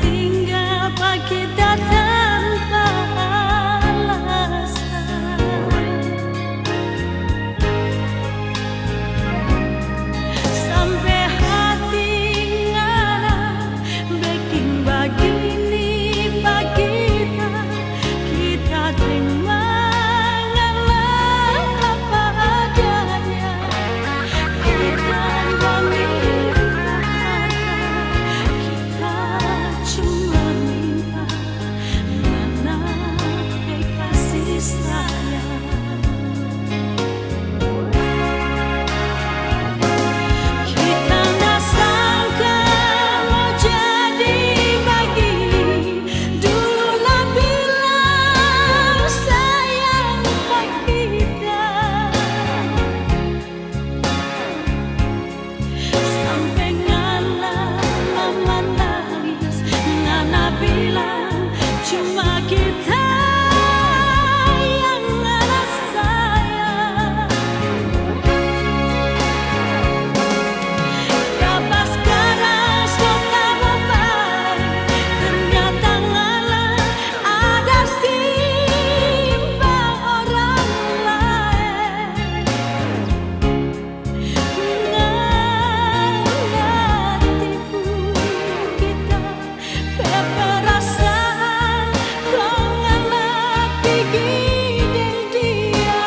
Tinggal pagi datang balasan. Sampai hati ngana bikin begini bagi kita terima ngalah apa adanya. Kita meminta kita cuma minta mana kasih sayang. Kita nggak sangka mau jadi begini. Dulu lah bilang sayang kita, sampai ngana lama nangis, ngana bilang cuma kita yang ngana sayang. Dapat sekarang sudah berbalik, ternyata ngana ada simpang orang lain. Tipu kita perasaan kau ngalah pergi dan dia.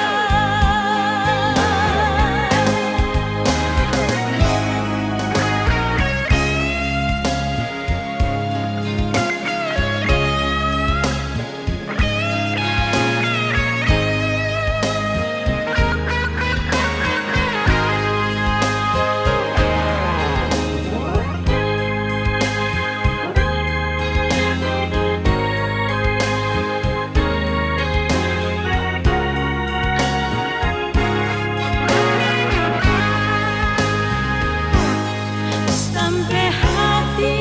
Sampai hati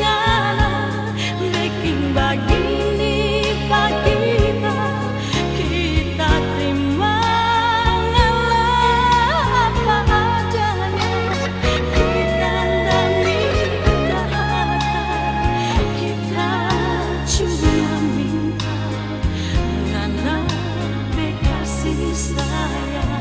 ngana bikin begini bagi kita terima ngalah apa adanya. Kita ndak minta harta, kita cuma minta ngana kasih sayang.